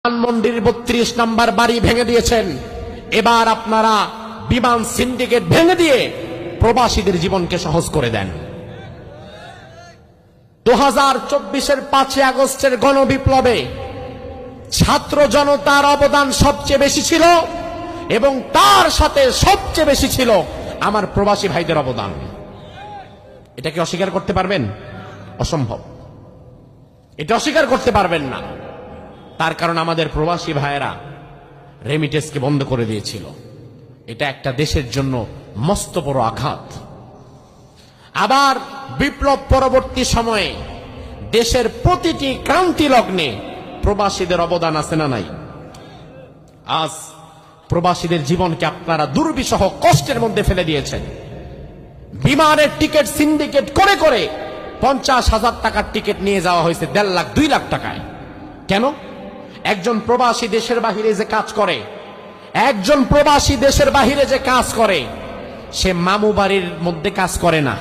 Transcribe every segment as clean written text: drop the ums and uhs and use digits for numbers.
ধানমন্ডির ৩২ নম্বর বাড়ি ভেঙে দিয়েছেন। এবার আপনারা বিমান সিন্ডিকেট ভেঙে দিয়ে প্রবাসীদের জীবনকে সহজ করে দেন। 2024-এর 5 আগস্টের গণবিপ্লবে ছাত্র জনতার অবদান সবচেয়ে বেশি ছিল এবং তার সাথে সবচেয়ে বেশি ছিল আমার প্রবাসী ভাইদের অবদান। এটাকে অস্বীকার করতে পারবেন? অসম্ভব। এটা অস্বীকার করতে পারবেন না। তার কারণ আমাদের প্রবাসী ভাইয়েরা রেমিটেন্সকে বন্ধ করে দিয়েছিল। এটা একটা দেশের জন্য মস্ত বড় আঘাত। আবার বিপ্লব পরবর্তী সময়ে দেশের প্রতিটি ক্রান্তি লগ্নে প্রবাসীদের অবদান আছে না নাই? আজ প্রবাসীদের জীবনকে আপনারা দুর্বিষহ কষ্টের মধ্যে ফেলে দিয়েছেন। বিমানের টিকিট সিন্ডিকেট করে করে 50,000 টাকার টিকিট নিয়ে যাওয়া হয়েছে 1.5 লাখ 2 লাখ টাকায়। কেন? একজন প্রবাসী দেশের বাহিরে যে কাজ করে, একজন প্রবাসী দেশের বাহিরে যে কাজ করে, সে মামু বাড়ির মধ্যে কাজ করে না।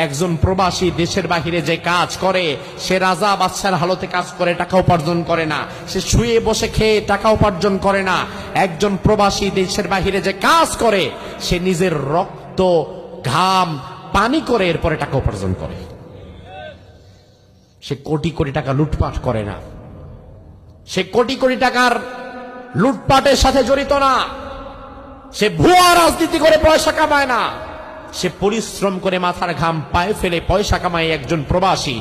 একজন প্রবাসী দেশের বাহিরে যে কাজ করে, সে রাজা বাদশার হালতে কাজ করে টাকা উপার্জন করে না। সে শুয়ে বসে খেয়ে টাকা উপার্জন করে না। একজন প্রবাসী দেশের বাহিরে যে কাজ করে, সে নিজের রক্ত ঘাম পানি করে এরপরে টাকা উপার্জন করে। সে কোটি কোটি টাকা লুটপাট করে না। সে কোটি কোটি টাকার লুটপাটের সাথে জড়িত না। সে ভুয়া রাজনীতি করে পয়সা কামায় না। সে পরিশ্রম করে মাথার ঘাম পায়ে ফেলে পয়সা কামায় একজন প্রবাসী।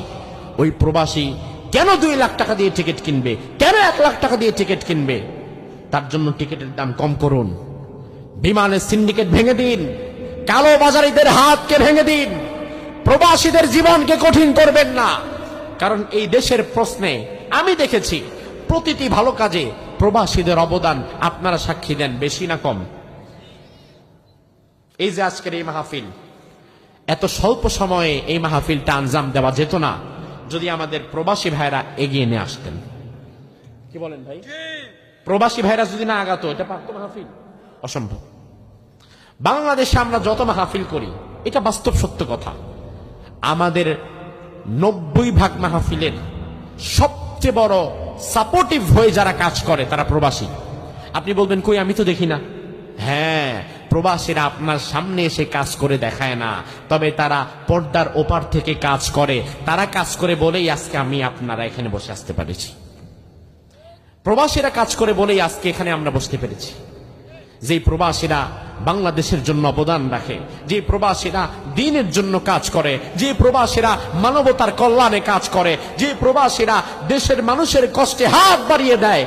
ওই প্রবাসী কেন 2 লাখ টাকা দিয়ে টিকিট কিনবে? কেন 1 লাখ টাকা দিয়ে টিকিট কিনবে? তার জন্য টিকিটের দাম কম করুন। বিমানের সিন্ডিকেট ভেঙে দিন। কালো বাজারিদের হাতকে ভেঙে দিন। প্রবাসীদের জীবনকে কঠিন করবেন না। কারণ এই দেশের প্রশ্নে আমি দেখেছি প্রতিটি ভালো কাজে প্রবাসীদের অবদান আপনারা সাক্ষী দেন, বেশি না কম? এই যে আজকের এই মাহফিল, এত স্বল্প সময়ে এই মাহফিলটা আঞ্জাম দেওয়া যেত না যদি আমাদের প্রবাসী ভাইরা এগিয়ে নিয়ে আসতেন। কি বলেন ভাই? প্রবাসী ভাইরা যদি না আগাতো, এটা পারত মাহফিল? অসম্ভব। বাংলাদেশে আমরা যত মাহফিল করি, এটা বাস্তব সত্য কথা, আমাদের 90% মাহফিলের সবচেয়ে বড় সাপোর্টিভ হয়ে যারা কাজ করে তারা প্রবাসী। আপনি বলবেন কই, আমি তো দেখি না। হ্যাঁ, প্রবাসীরা আপনার সামনে এসে কাজ করে দেখায় না, তবে তারা পর্দার ওপার থেকে কাজ করে। তারা কাজ করে বলেই আজকে আমি আপনারা এখানে বসে আসতে পেরেছি। প্রবাসীরা কাজ করে বলেই আজকে এখানে আমরা বসতে পেরেছি। যে প্রবাসীরা বাংলাদেশের জন্য অবদান রাখে, যে প্রবাসীরা দ্বীনের জন্য কাজ করে, যে প্রবাসীরা মানবতার কল্যাণে কাজ করে, যে প্রবাসীরা দেশের মানুষের কষ্টে হাত বাড়িয়ে দেয়,